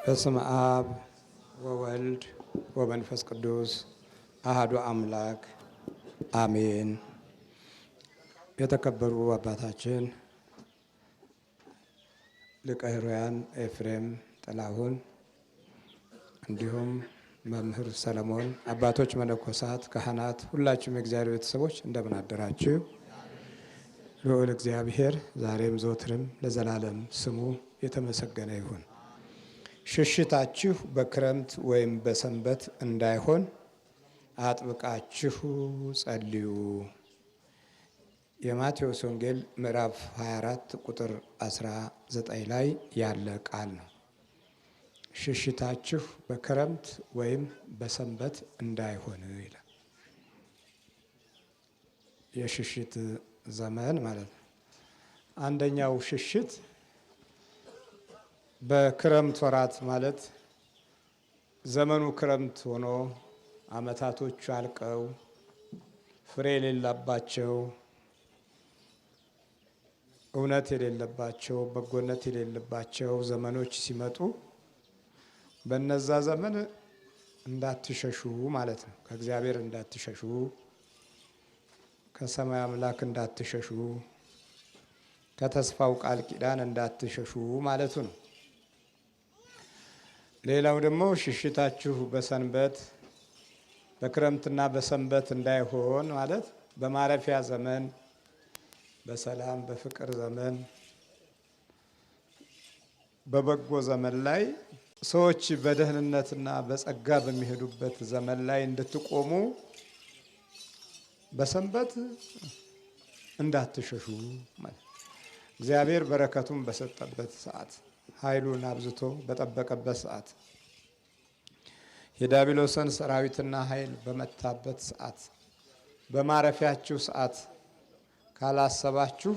በስመ አብ ወወልድ ወመንፈስ ቅዱስ አሐዱ አምላክ አሜን። የተከበሩ አባታችን ሊቀ ኅሩያን ኤፍሬም ጥላሁን እንዲሁም መምህር ሰለሞን፣ አባቶች መነኮሳት፣ ካህናት፣ ሁላችሁም የእግዚአብሔር ቤተሰቦች እንደምን አደራችሁ? ልዑል እግዚአብሔር ዛሬም ዘወትርም ለዘላለም ስሙ የተመሰገነ ይሁን። ሽሽታችሁ በክረምት ወይም በሰንበት እንዳይሆን አጥብቃችሁ ጸልዩ። የማቴዎስ ወንጌል ምዕራፍ 24 ቁጥር 19 ላይ ያለ ቃል ነው። ሽሽታችሁ በክረምት ወይም በሰንበት እንዳይሆን ይላል። የሽሽት ዘመን ማለት ነው። አንደኛው ሽሽት በክረምት ወራት ማለት ዘመኑ ክረምት ሆኖ ዓመታቶቹ አልቀው ፍሬ የሌለባቸው፣ እውነት የሌለባቸው፣ በጎነት የሌለባቸው ዘመኖች ሲመጡ በነዛ ዘመን እንዳትሸሹ ማለት ነው። ከእግዚአብሔር እንዳትሸሹ፣ ከሰማይ አምላክ እንዳትሸሹ፣ ከተስፋው ቃል ኪዳን እንዳትሸሹ ማለቱ ነው። ሌላው ደግሞ ሽሽታችሁ በሰንበት በክረምትና በሰንበት እንዳይሆን ማለት በማረፊያ ዘመን፣ በሰላም በፍቅር ዘመን፣ በበጎ ዘመን ላይ ሰዎች በደህንነትና በጸጋ በሚሄዱበት ዘመን ላይ እንድትቆሙ በሰንበት እንዳትሸሹ ማለት እግዚአብሔር በረከቱን በሰጠበት ሰዓት፣ ኃይሉን አብዝቶ በጠበቀበት ሰዓት፣ የዲያብሎስን ሰራዊትና ኃይል በመታበት ሰዓት፣ በማረፊያችሁ ሰዓት ካላሰባችሁ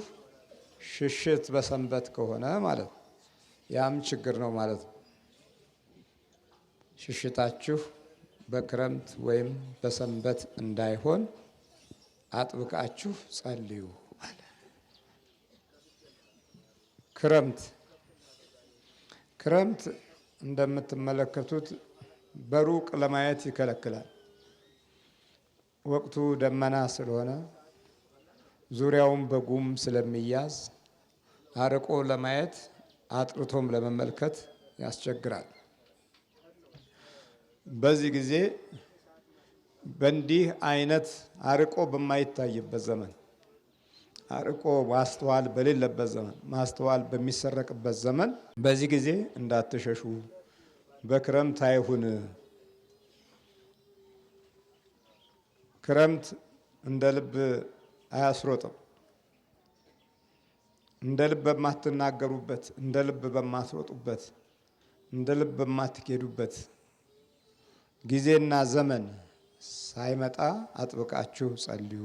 ሽሽት በሰንበት ከሆነ ማለት ነው፣ ያም ችግር ነው ማለት ነው። ሽሽታችሁ በክረምት ወይም በሰንበት እንዳይሆን አጥብቃችሁ ጸልዩ አለ። ክረምት እንደምትመለከቱት በሩቅ ለማየት ይከለክላል። ወቅቱ ደመና ስለሆነ ዙሪያውን በጉም ስለሚያዝ አርቆ ለማየት አጥርቶም ለመመልከት ያስቸግራል። በዚህ ጊዜ በእንዲህ አይነት አርቆ በማይታይበት ዘመን፣ አርቆ ማስተዋል በሌለበት ዘመን፣ ማስተዋል በሚሰረቅበት ዘመን በዚህ ጊዜ እንዳትሸሹ። በክረምት አይሁን። ክረምት እንደ ልብ አያስሮጥም። እንደ ልብ በማትናገሩበት፣ እንደ ልብ በማትሮጡበት፣ እንደ ልብ በማትኬዱበት ጊዜና ዘመን ሳይመጣ አጥብቃችሁ ጸልዩ።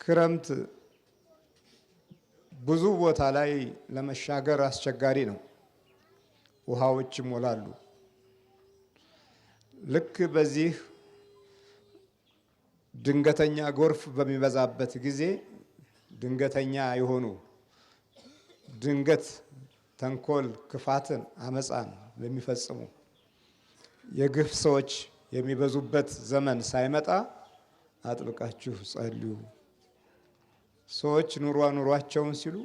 ክረምት ብዙ ቦታ ላይ ለመሻገር አስቸጋሪ ነው። ውሃዎች ይሞላሉ። ልክ በዚህ ድንገተኛ ጎርፍ በሚበዛበት ጊዜ ድንገተኛ የሆኑ ድንገት ተንኮል፣ ክፋትን፣ አመፃን ለሚፈጽሙ የግፍ ሰዎች የሚበዙበት ዘመን ሳይመጣ አጥብቃችሁ ጸልዩ። ሰዎች ኑሯቸውን ሲሉ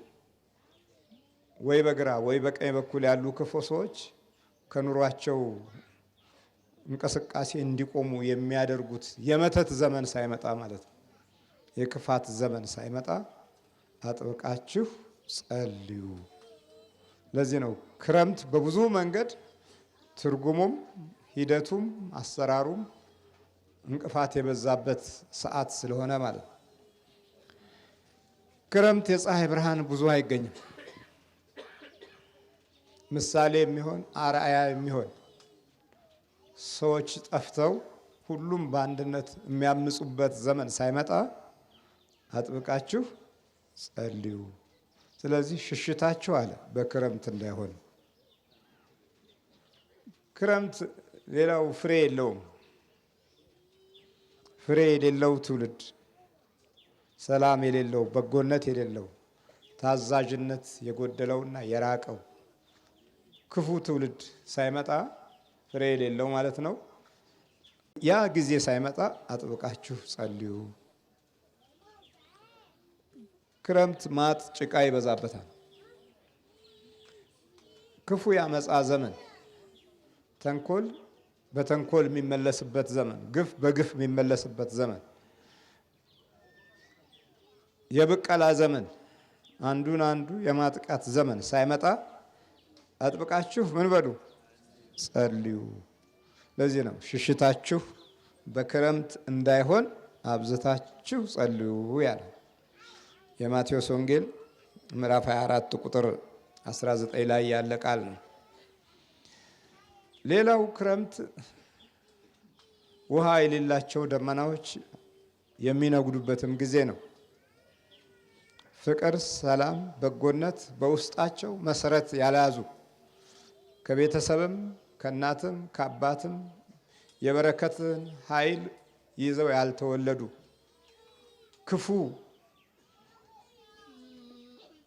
ወይ በግራ ወይ በቀኝ በኩል ያሉ ክፉ ሰዎች ከኑሯቸው እንቅስቃሴ እንዲቆሙ የሚያደርጉት የመተት ዘመን ሳይመጣ ማለት ነው፣ የክፋት ዘመን ሳይመጣ አጥብቃችሁ ጸልዩ። ለዚህ ነው ክረምት በብዙ መንገድ ትርጉሙም ሂደቱም አሰራሩም እንቅፋት የበዛበት ሰዓት ስለሆነ ማለት ነው። ክረምት የፀሐይ ብርሃን ብዙ አይገኝም። ምሳሌ የሚሆን አርአያ የሚሆን ሰዎች ጠፍተው ሁሉም በአንድነት የሚያምፁበት ዘመን ሳይመጣ አጥብቃችሁ ጸልዩ። ስለዚህ ሽሽታችሁ አለ በክረምት እንዳይሆን። ክረምት ሌላው ፍሬ የለውም። ፍሬ የሌለው ትውልድ፣ ሰላም የሌለው፣ በጎነት የሌለው፣ ታዛዥነት የጎደለውና የራቀው ክፉ ትውልድ ሳይመጣ ፍሬ የሌለው ማለት ነው። ያ ጊዜ ሳይመጣ አጥብቃችሁ ጸልዩ። ክረምት ማጥ ጭቃ ይበዛበታል። ክፉ ያመጻ ዘመን፣ ተንኮል በተንኮል የሚመለስበት ዘመን፣ ግፍ በግፍ የሚመለስበት ዘመን፣ የብቀላ ዘመን፣ አንዱን አንዱ የማጥቃት ዘመን ሳይመጣ አጥብቃችሁ ምን በሉ? ጸልዩ። ለዚህ ነው ሽሽታችሁ በክረምት እንዳይሆን አብዝታችሁ ጸልዩ ያለ የማቴዎስ ወንጌል ምዕራፍ 24 ቁጥር 19 ላይ ያለ ቃል ነው። ሌላው ክረምት ውሃ የሌላቸው ደመናዎች የሚነጉዱበትም ጊዜ ነው። ፍቅር፣ ሰላም፣ በጎነት በውስጣቸው መሰረት ያልያዙ ከቤተሰብም ከእናትም ከአባትም የበረከትን ኃይል ይዘው ያልተወለዱ ክፉ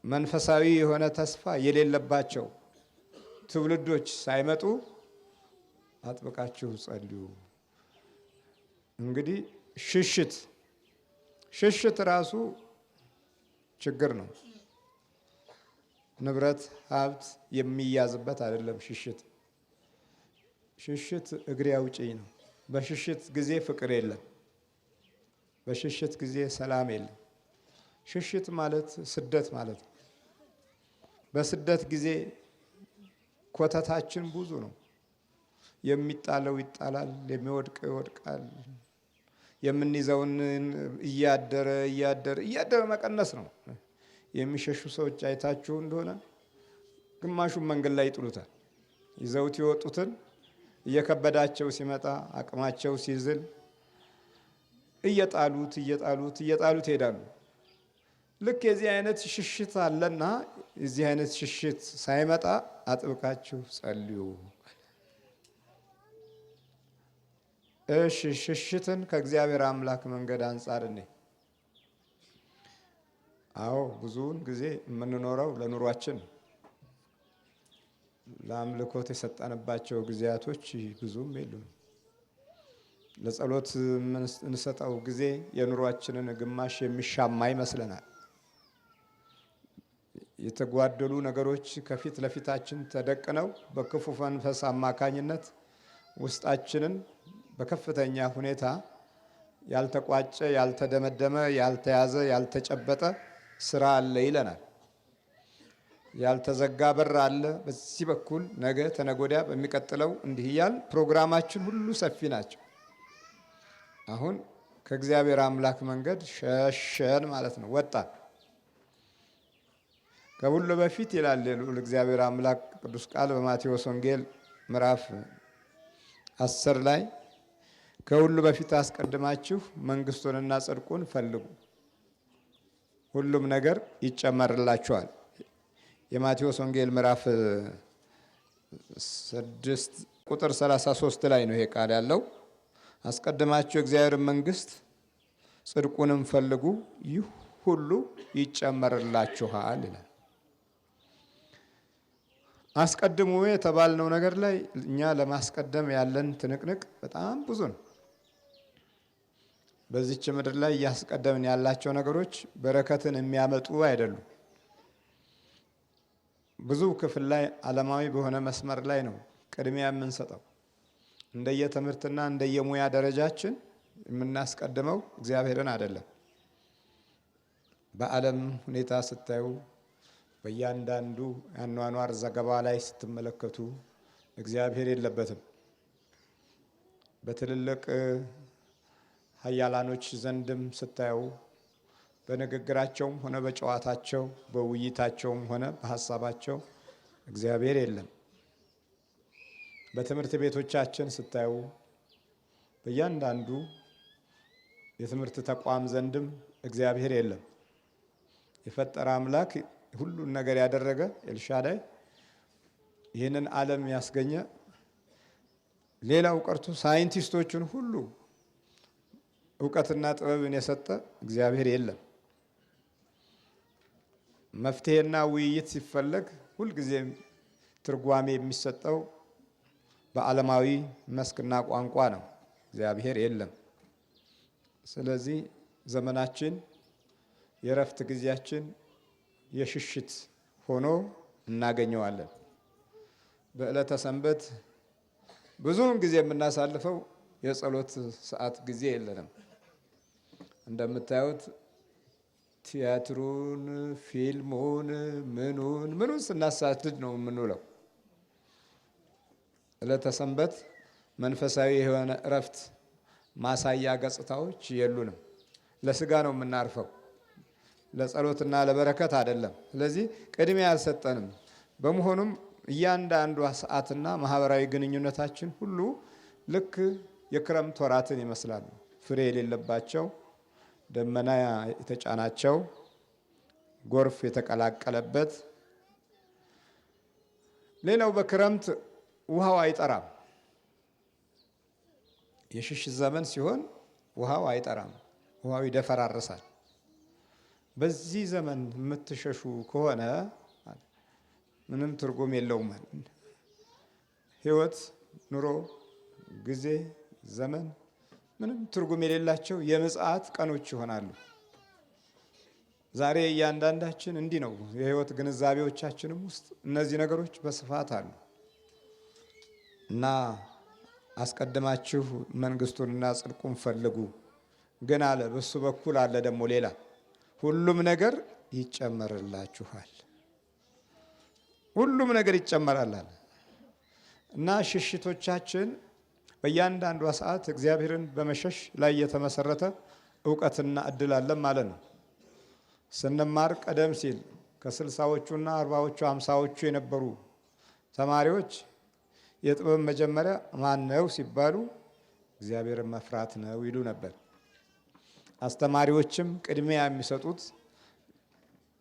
መንፈሳዊ የሆነ ተስፋ የሌለባቸው ትውልዶች ሳይመጡ አጥብቃችሁ ጸልዩ። እንግዲህ ሽሽት ራሱ ችግር ነው። ንብረት ሀብት የሚያዝበት አይደለም። ሽሽት እግሬ አውጪኝ ነው። በሽሽት ጊዜ ፍቅር የለም። በሽሽት ጊዜ ሰላም የለም። ሽሽት ማለት ስደት ማለት ነው። በስደት ጊዜ ኮተታችን ብዙ ነው። የሚጣለው ይጣላል፣ የሚወድቅ ይወድቃል። የምንይዘውን እያደረ መቀነስ ነው። የሚሸሹ ሰዎች አይታችሁ እንደሆነ ግማሹን መንገድ ላይ ይጥሉታል። ይዘውት የወጡትን እየከበዳቸው ሲመጣ አቅማቸው ሲዝል እየጣሉት ይሄዳሉ። ልክ የዚህ አይነት ሽሽት አለና የዚህ አይነት ሽሽት ሳይመጣ አጥብቃችሁ ጸልዩ። ሽሽትን ከእግዚአብሔር አምላክ መንገድ አንጻር አዎ ብዙውን ጊዜ የምንኖረው ለኑሯችን ለአምልኮት የሰጠንባቸው ጊዜያቶች ብዙም የሉም። ለጸሎት እንሰጠው ጊዜ የኑሯችንን ግማሽ የሚሻማ ይመስለናል። የተጓደሉ ነገሮች ከፊት ለፊታችን ተደቅነው በክፉ መንፈስ አማካኝነት ውስጣችንን በከፍተኛ ሁኔታ ያልተቋጨ፣ ያልተደመደመ፣ ያልተያዘ፣ ያልተጨበጠ ስራ አለ ይለናል። ያልተዘጋ በር አለ በዚህ በኩል ነገ ተነጎዳ በሚቀጥለው እንዲህ እያል ፕሮግራማችን ሁሉ ሰፊ ናቸው። አሁን ከእግዚአብሔር አምላክ መንገድ ሸሸን ማለት ነው፣ ወጣን። ከሁሉ በፊት ይላል እግዚአብሔር አምላክ ቅዱስ ቃል በማቴዎስ ወንጌል ምዕራፍ 10 ላይ ከሁሉ በፊት አስቀድማችሁ መንግስቱንና ጽድቁን ፈልጉ፣ ሁሉም ነገር ይጨመርላችኋል። የማቴዎስ ወንጌል ምዕራፍ 6 ቁጥር 33 ላይ ነው ይሄ ቃል ያለው። አስቀድማችሁ እግዚአብሔር መንግስት ጽድቁንም ፈልጉ፣ ይህ ሁሉ ይጨመርላችኋል ይላል። አስቀድሙ የተባልነው ነገር ላይ እኛ ለማስቀደም ያለን ትንቅንቅ በጣም ብዙ ነው። በዚች ምድር ላይ እያስቀደምን ያላቸው ነገሮች በረከትን የሚያመጡ አይደሉም። ብዙ ክፍል ላይ ዓለማዊ በሆነ መስመር ላይ ነው ቅድሚያ የምንሰጠው። እንደየትምህርትና እንደየሙያ ደረጃችን የምናስቀድመው እግዚአብሔርን አይደለም። በዓለም ሁኔታ ስታዩ በእያንዳንዱ የአኗኗር ዘገባ ላይ ስትመለከቱ እግዚአብሔር የለበትም። በትልልቅ ኃያላኖች ዘንድም ስታዩ በንግግራቸውም ሆነ በጨዋታቸው በውይይታቸውም ሆነ በሀሳባቸው እግዚአብሔር የለም። በትምህርት ቤቶቻችን ስታዩ በእያንዳንዱ የትምህርት ተቋም ዘንድም እግዚአብሔር የለም። የፈጠረ አምላክ ሁሉን ነገር ያደረገ ኤልሻዳይ ይህንን ዓለም ያስገኘ ሌላው ቀርቶ ሳይንቲስቶችን ሁሉ እውቀትና ጥበብን የሰጠ እግዚአብሔር የለም። መፍትሄና ውይይት ሲፈለግ ሁልጊዜም ትርጓሜ የሚሰጠው በዓለማዊ መስክና ቋንቋ ነው። እግዚአብሔር የለም። ስለዚህ ዘመናችን የእረፍት ጊዜያችን የሽሽት ሆኖ እናገኘዋለን። በዕለተ ሰንበት ብዙውን ጊዜ የምናሳልፈው የጸሎት ሰዓት ጊዜ የለንም። እንደምታዩት ቲያትሩን፣ ፊልሙን፣ ምኑን ስናሳድድ ነው የምንውለው። ዕለተ ሰንበት መንፈሳዊ የሆነ እረፍት ማሳያ ገጽታዎች የሉንም። ለስጋ ነው የምናርፈው፣ ለጸሎትና ለበረከት አይደለም። ስለዚህ ቅድሚያ አልሰጠንም። በመሆኑም እያንዳንዷ ሰዓትና ማህበራዊ ግንኙነታችን ሁሉ ልክ የክረምት ወራትን ይመስላሉ። ፍሬ የሌለባቸው፣ ደመና የተጫናቸው፣ ጎርፍ የተቀላቀለበት። ሌላው በክረምት ውሃው አይጠራም። የሽሽት ዘመን ሲሆን ውሃው አይጠራም፣ ውሃው ይደፈራርሳል። በዚህ ዘመን የምትሸሹ ከሆነ ምንም ትርጉም የለውም። ህይወት፣ ኑሮ፣ ጊዜ፣ ዘመን ምንም ትርጉም የሌላቸው የምጽአት ቀኖች ይሆናሉ። ዛሬ እያንዳንዳችን እንዲህ ነው። የህይወት ግንዛቤዎቻችንም ውስጥ እነዚህ ነገሮች በስፋት አሉ እና አስቀድማችሁ መንግስቱንና ጽድቁን ፈልጉ ግን አለ። በሱ በኩል አለ ደግሞ ሌላ ሁሉም ነገር ይጨመርላችኋል። ሁሉም ነገር ይጨመራል አለ እና ሽሽቶቻችን በእያንዳንዷ ሰዓት እግዚአብሔርን በመሸሽ ላይ የተመሰረተ እውቀትና እድል አለን ማለት ነው። ስንማር ቀደም ሲል ከ60ዎቹና 40ዎቹ 50ዎቹ የነበሩ ተማሪዎች የጥበብ መጀመሪያ ማን ነው ሲባሉ እግዚአብሔርን መፍራት ነው ይሉ ነበር። አስተማሪዎችም ቅድሚያ የሚሰጡት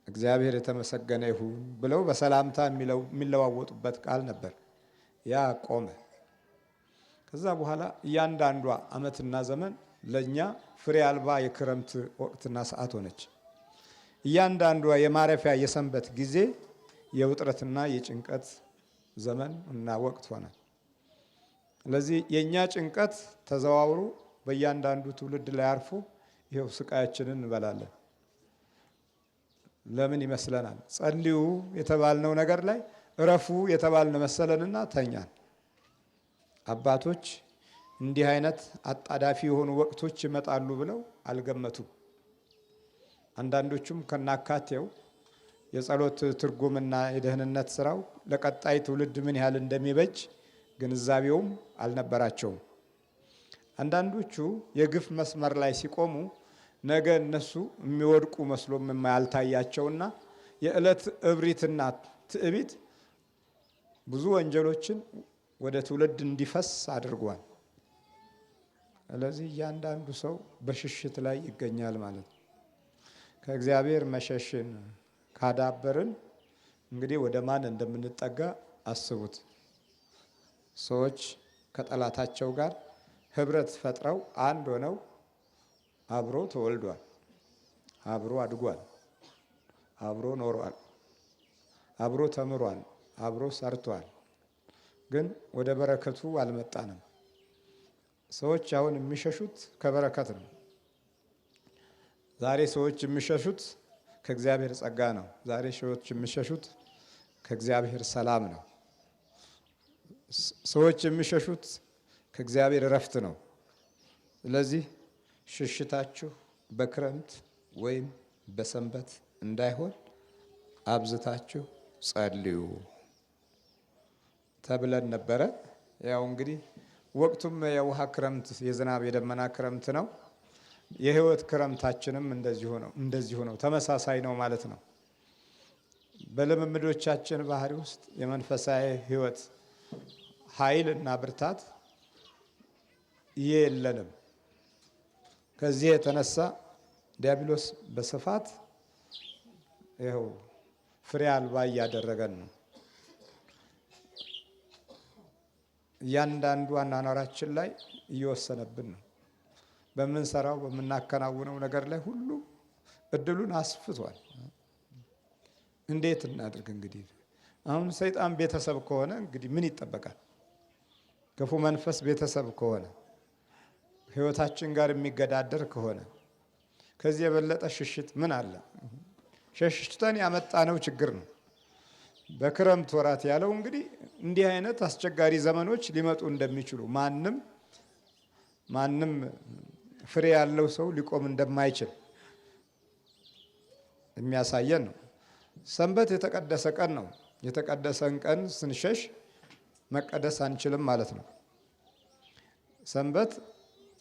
እግዚአብሔር የተመሰገነ ይሁን ብለው በሰላምታ የሚለዋወጡበት ቃል ነበር። ያ ቆመ። ከዛ በኋላ እያንዳንዷ ዓመትና ዘመን ለኛ ፍሬ አልባ የክረምት ወቅትና ሰዓት ሆነች። እያንዳንዷ የማረፊያ የሰንበት ጊዜ የውጥረትና የጭንቀት ዘመን እና ወቅት ሆነ። ስለዚህ የኛ ጭንቀት ተዘዋውሮ በእያንዳንዱ ትውልድ ላይ አርፎ ይሄው ስቃያችንን እንበላለን። ለምን ይመስለናል? ጸልዩ የተባልነው ነገር ላይ እረፉ የተባልን መሰለንና ተኛን። አባቶች እንዲህ አይነት አጣዳፊ የሆኑ ወቅቶች ይመጣሉ ብለው አልገመቱም። አንዳንዶቹም ከናካቴው የጸሎት ትርጉምና የደህንነት ስራው ለቀጣይ ትውልድ ምን ያህል እንደሚበጅ ግንዛቤውም አልነበራቸውም። አንዳንዶቹ የግፍ መስመር ላይ ሲቆሙ ነገ እነሱ የሚወድቁ መስሎም የማያልታያቸውና የዕለት እብሪትና ትዕቢት ብዙ ወንጀሎችን ወደ ትውልድ እንዲፈስ አድርጓል። ስለዚህ እያንዳንዱ ሰው በሽሽት ላይ ይገኛል ማለት ነው። ከእግዚአብሔር መሸሽን ካዳበርን እንግዲህ ወደ ማን እንደምንጠጋ አስቡት። ሰዎች ከጠላታቸው ጋር ህብረት ፈጥረው አንድ ሆነው አብሮ ተወልዷል፣ አብሮ አድጓል፣ አብሮ ኖሯል፣ አብሮ ተምሯል፣ አብሮ ሰርቷል። ግን ወደ በረከቱ አልመጣንም። ሰዎች አሁን የሚሸሹት ከበረከት ነው። ዛሬ ሰዎች የሚሸሹት ከእግዚአብሔር ጸጋ ነው። ዛሬ ሰዎች የሚሸሹት ከእግዚአብሔር ሰላም ነው። ሰዎች የሚሸሹት ከእግዚአብሔር እረፍት ነው። ስለዚህ ሽሽታችሁ በክረምት ወይም በሰንበት እንዳይሆን አብዝታችሁ ጸልዩ ተብለን ነበረ። ያው እንግዲህ ወቅቱም የውሃ ክረምት፣ የዝናብ የደመና ክረምት ነው። የህይወት ክረምታችንም እንደዚሁ ነው፣ ተመሳሳይ ነው ማለት ነው። በልምምዶቻችን ባህሪ ውስጥ የመንፈሳዊ ህይወት ኃይል እና ብርታት የለንም። ከዚህ የተነሳ ዲያብሎስ በስፋት ይኸው ፍሬ አልባ እያደረገን ነው። እያንዳንዱ አኗኗራችን ላይ እየወሰነብን ነው። በምንሰራው በምናከናውነው ነገር ላይ ሁሉ እድሉን አስፍቷል። እንዴት እናድርግ እንግዲህ? አሁን ሰይጣን ቤተሰብ ከሆነ እንግዲህ ምን ይጠበቃል? ክፉ መንፈስ ቤተሰብ ከሆነ ህይወታችን ጋር የሚገዳደር ከሆነ ከዚህ የበለጠ ሽሽት ምን አለ? ሸሽተን ያመጣነው ችግር ነው። በክረምት ወራት ያለው እንግዲህ እንዲህ አይነት አስቸጋሪ ዘመኖች ሊመጡ እንደሚችሉ ማንም ፍሬ ያለው ሰው ሊቆም እንደማይችል የሚያሳየን ነው። ሰንበት የተቀደሰ ቀን ነው። የተቀደሰን ቀን ስንሸሽ መቀደስ አንችልም ማለት ነው። ሰንበት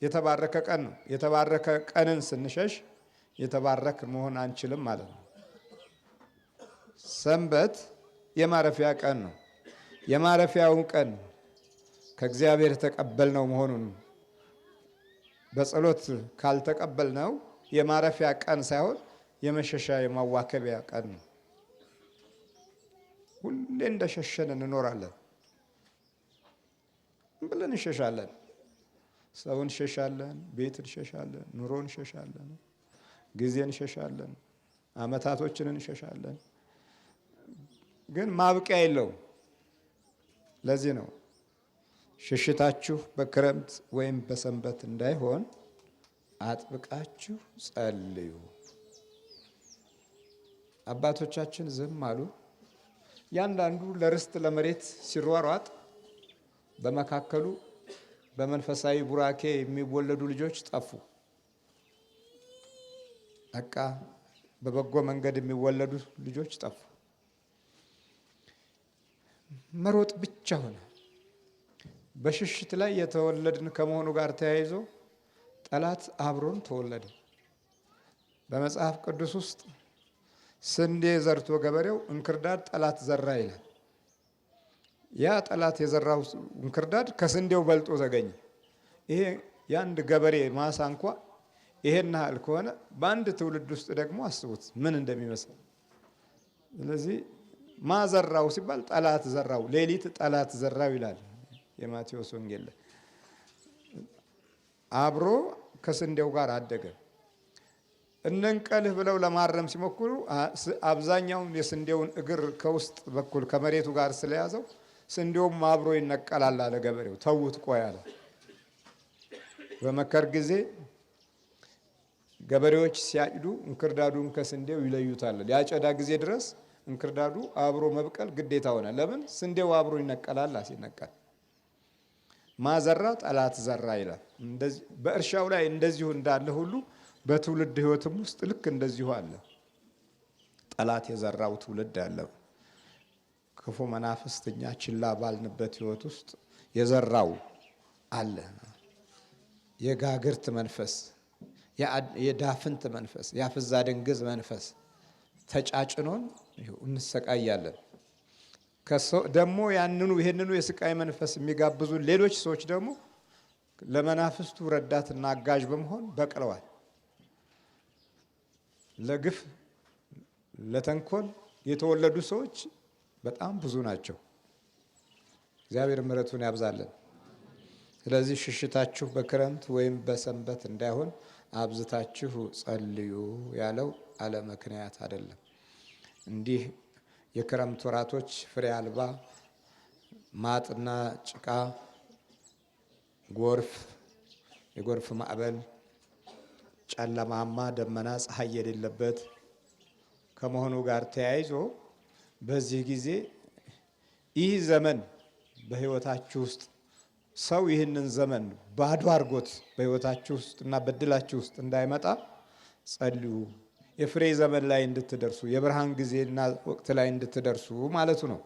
የተባረከ ቀን ነው። የተባረከ ቀንን ስንሸሽ የተባረክ መሆን አንችልም ማለት ነው። ሰንበት የማረፊያ ቀን ነው። የማረፊያውን ቀን ከእግዚአብሔር የተቀበልነው መሆኑን በጸሎት ካልተቀበልነው የማረፊያ ቀን ሳይሆን የመሸሻ የማዋከቢያ ቀን ነው። ሁሌ እንደሸሸን እንኖራለን። ብለን እንሸሻለን። ሰውን እንሸሻለን፣ ቤት እንሸሻለን፣ ኑሮ እንሸሻለን፣ ጊዜ እንሸሻለን፣ አመታቶችን እንሸሻለን። ግን ማብቂያ የለውም። ለዚህ ነው ሽሽታችሁ በክረምት ወይም በሰንበት እንዳይሆን አጥብቃችሁ ጸልዩ። አባቶቻችን ዝም አሉ። ያንዳንዱ ለርስት ለመሬት ሲሯሯጥ በመካከሉ በመንፈሳዊ ቡራኬ የሚወለዱ ልጆች ጠፉ። በቃ በበጎ መንገድ የሚወለዱ ልጆች ጠፉ። መሮጥ ብቻ ሆነ። በሽሽት ላይ የተወለድን ከመሆኑ ጋር ተያይዞ ጠላት አብሮን ተወለደ። በመጽሐፍ ቅዱስ ውስጥ ስንዴ ዘርቶ ገበሬው እንክርዳድ ጠላት ዘራ ይላል። ያ ጠላት የዘራው እንክርዳድ ከስንዴው በልጦ ተገኘ። ይሄ የአንድ ገበሬ ማሳ እንኳ ይሄን ያህል ከሆነ በአንድ ትውልድ ውስጥ ደግሞ አስቡት ምን እንደሚመስል። ስለዚህ ማዘራው ሲባል ጠላት ዘራው፣ ሌሊት ጠላት ዘራው ይላል የማቴዎስ ወንጌል ላይ። አብሮ ከስንዴው ጋር አደገ። እንንቀልህ ብለው ለማረም ሲሞክሩ አብዛኛውን የስንዴውን እግር ከውስጥ በኩል ከመሬቱ ጋር ስለያዘው ስንዴውም አብሮ ይነቀላል አለ ገበሬው። ተውት ቆይ አለ። በመከር ጊዜ ገበሬዎች ሲያጭዱ እንክርዳዱን ከስንዴው ይለዩታል። ያጨዳ ጊዜ ድረስ እንክርዳዱ አብሮ መብቀል ግዴታ ሆነ። ለምን? ስንዴው አብሮ ይነቀላል። ሲነቀል ማዘራ ጠላት ዘራ ይላል። በእርሻው ላይ እንደዚሁ እንዳለ ሁሉ በትውልድ ህይወትም ውስጥ ልክ እንደዚሁ አለ። ጠላት የዘራው ትውልድ አለ። ክፉ መናፍስትኛ ችላ ባልንበት ህይወት ውስጥ የዘራው አለ። የጋግርት መንፈስ፣ የዳፍንት መንፈስ፣ የአፍዛ ድንግዝ መንፈስ ተጫጭኖን እንሰቃያለን። ደግሞ ይህንኑ የስቃይ መንፈስ የሚጋብዙ ሌሎች ሰዎች ደግሞ ለመናፍስቱ ረዳትና አጋዥ በመሆን በቅለዋል። ለግፍ ለተንኮል የተወለዱ ሰዎች በጣም ብዙ ናቸው። እግዚአብሔር ምሕረቱን ያብዛለን። ስለዚህ ሽሽታችሁ በክረምት ወይም በሰንበት እንዳይሆን አብዝታችሁ ጸልዩ ያለው አለ ምክንያት አይደለም። እንዲህ የክረምት ወራቶች ፍሬ አልባ ማጥና ጭቃ፣ ጎርፍ፣ የጎርፍ ማዕበል፣ ጨለማማ ደመና፣ ፀሐይ የሌለበት ከመሆኑ ጋር ተያይዞ በዚህ ጊዜ ይህ ዘመን በህይወታችሁ ውስጥ ሰው ይህንን ዘመን ባዶ አድርጎት በህይወታችሁ ውስጥ እና በድላችሁ ውስጥ እንዳይመጣ ጸልዩ። የፍሬ ዘመን ላይ እንድትደርሱ፣ የብርሃን ጊዜና ወቅት ላይ እንድትደርሱ ማለቱ ነው።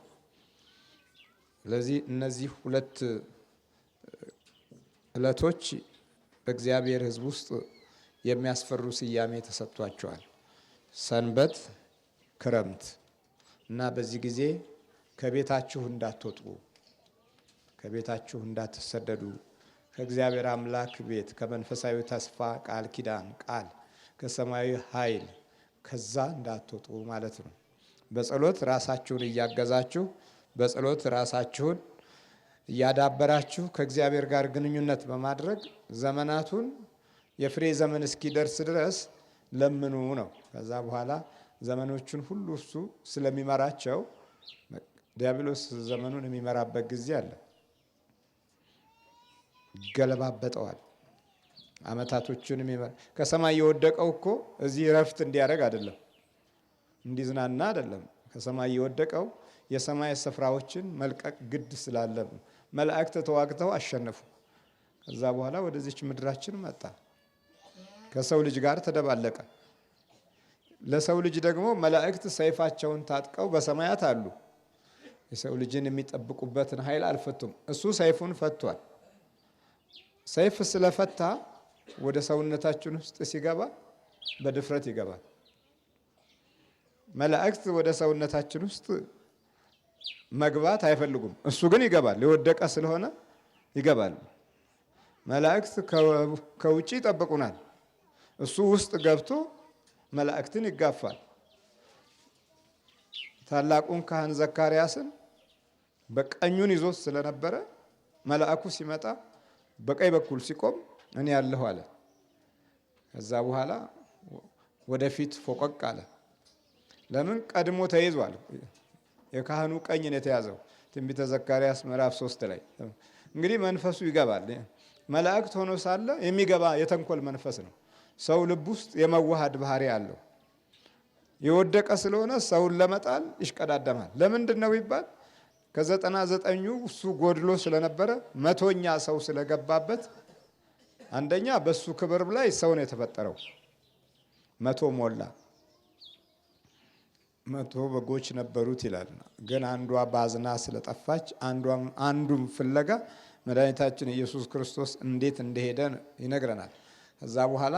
ስለዚህ እነዚህ ሁለት ዕለቶች በእግዚአብሔር ሕዝብ ውስጥ የሚያስፈሩ ስያሜ ተሰጥቷቸዋል። ሰንበት፣ ክረምት እና በዚህ ጊዜ ከቤታችሁ እንዳትወጡ፣ ከቤታችሁ እንዳትሰደዱ፣ ከእግዚአብሔር አምላክ ቤት ከመንፈሳዊ ተስፋ ቃል ኪዳን ቃል ከሰማያዊ ኃይል ከዛ እንዳትወጡ ማለት ነው። በጸሎት ራሳችሁን እያገዛችሁ፣ በጸሎት ራሳችሁን እያዳበራችሁ ከእግዚአብሔር ጋር ግንኙነት በማድረግ ዘመናቱን የፍሬ ዘመን እስኪደርስ ድረስ ለምኑ ነው። ከዛ በኋላ ዘመኖቹን ሁሉ እሱ ስለሚመራቸው ዲያብሎስ ዘመኑን የሚመራበት ጊዜ አለ። ይገለባበጠዋል። አመታቶቹን ከሰማይ የወደቀው እኮ እዚህ ረፍት እንዲያደርግ አይደለም፣ እንዲዝናና አይደለም። ከሰማይ የወደቀው የሰማይ ስፍራዎችን መልቀቅ ግድ ስላለ ነው። መላእክት ተዋግተው አሸነፉ። ከዛ በኋላ ወደዚች ምድራችን መጣ፣ ከሰው ልጅ ጋር ተደባለቀ። ለሰው ልጅ ደግሞ መላእክት ሰይፋቸውን ታጥቀው በሰማያት አሉ። የሰው ልጅን የሚጠብቁበትን ኃይል አልፈቱም። እሱ ሰይፉን ፈቷል። ሰይፍ ስለፈታ ወደ ሰውነታችን ውስጥ ሲገባ በድፍረት ይገባል። መላእክት ወደ ሰውነታችን ውስጥ መግባት አይፈልጉም። እሱ ግን ይገባል። የወደቀ ስለሆነ ይገባል። መላእክት ከውጭ ይጠብቁናል። እሱ ውስጥ ገብቶ መላእክትን ይጋፋል። ታላቁን ካህን ዘካርያስን በቀኙን ይዞት ስለነበረ መልአኩ ሲመጣ በቀኝ በኩል ሲቆም እኔ ያለሁ አለ። ከዛ በኋላ ወደፊት ፎቀቅ አለ። ለምን? ቀድሞ ተይዟል። የካህኑ ቀኝ ነው የተያዘው። ትንቢተ ዘካርያስ ምዕራፍ 3 ላይ እንግዲህ መንፈሱ ይገባል። መላእክት ሆኖ ሳለ የሚገባ የተንኮል መንፈስ ነው። ሰው ልብ ውስጥ የመዋሃድ ባህሪ አለው። የወደቀ ስለሆነ ሰውን ለመጣል ይሽቀዳደማል። ለምንድን ነው ይባል? ከ99ኙ እሱ ጎድሎ ስለነበረ 100ኛ ሰው ስለገባበት፣ አንደኛ በሱ ክብር ላይ ሰው ነው የተፈጠረው። 100 ሞላ። 100 በጎች ነበሩት ይላል። ግን አንዷ ባዝና ስለጠፋች አንዱም ፍለጋ መድኃኒታችን ኢየሱስ ክርስቶስ እንዴት እንደሄደ ይነግረናል። ከዛ በኋላ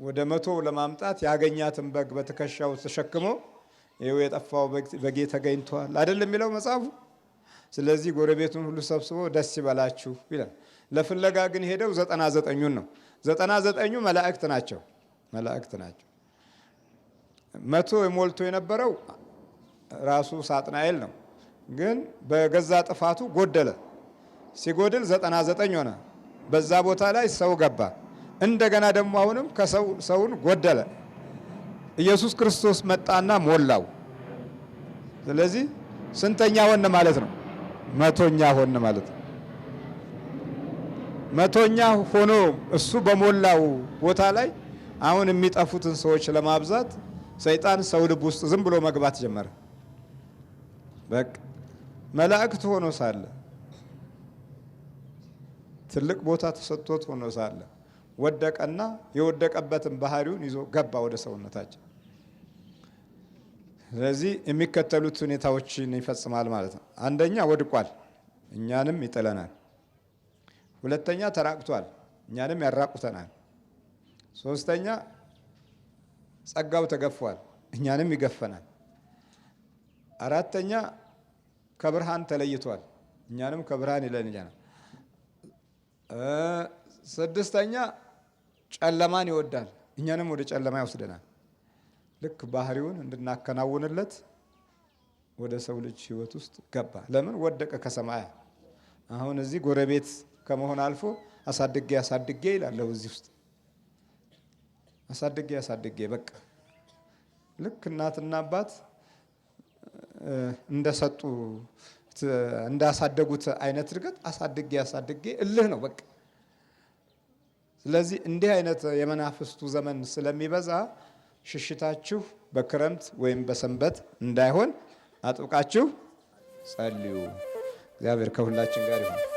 ወደ 100 ለማምጣት ያገኛትን በግ በትከሻው ተሸክሞ ይኸው የጠፋው በጌ ተገኝቷል አይደል የሚለው መጽሐፉ። ስለዚህ ጎረቤቱን ሁሉ ሰብስቦ ደስ ይበላችሁ ይላል። ለፍለጋ ግን ሄደው 99ኙን ነው። 99ኙ መላእክት ናቸው። 100 የሞልቶ የነበረው ራሱ ሳጥናኤል ነው። ግን በገዛ ጥፋቱ ጎደለ። ሲጎድል 99 ሆነ። በዛ ቦታ ላይ ሰው ገባ። እንደገና ደግሞ አሁንም ሰውን ጎደለ። ኢየሱስ ክርስቶስ መጣና ሞላው። ስለዚህ ስንተኛ ሆነ ማለት ነው? 100ኛ ሆነ ማለት ነው። 100ኛ ሆኖ እሱ በሞላው ቦታ ላይ አሁን የሚጠፉትን ሰዎች ለማብዛት ሰይጣን ሰው ልብ ውስጥ ዝም ብሎ መግባት ጀመረ። በቃ መላእክት ሆኖ ሳለ ትልቅ ቦታ ተሰጥቶት ሆኖ ሳለ ወደቀና የወደቀበትን ባህሪውን ይዞ ገባ ወደ ሰውነታችን። ስለዚህ የሚከተሉት ሁኔታዎችን ይፈጽማል ማለት ነው። አንደኛ ወድቋል፣ እኛንም ይጥለናል። ሁለተኛ ተራቅቷል፣ እኛንም ያራቁተናል። ሶስተኛ ጸጋው ተገፏል፣ እኛንም ይገፈናል። አራተኛ ከብርሃን ተለይቷል፣ እኛንም ከብርሃን ይለየናል። ስድስተኛ ጨለማን ይወዳል፣ እኛንም ወደ ጨለማ ይወስደናል። ልክ ባህሪውን እንድናከናውንለት ወደ ሰው ልጅ ሕይወት ውስጥ ገባ። ለምን? ወደቀ ከሰማያ። አሁን እዚህ ጎረቤት ከመሆን አልፎ አሳድጌ ይላለሁ። እዚህ ውስጥ አሳድጌ በቃ ልክ እናትና አባት እንደሰጡ እንዳሳደጉት አይነት እድገት አሳድጌ እልህ ነው በቃ። ስለዚህ እንዲህ አይነት የመናፍስቱ ዘመን ስለሚበዛ ሽሽታችሁ በክረምት ወይም በሰንበት እንዳይሆን አጥብቃችሁ ጸልዩ። እግዚአብሔር ከሁላችን ጋር ይሁን።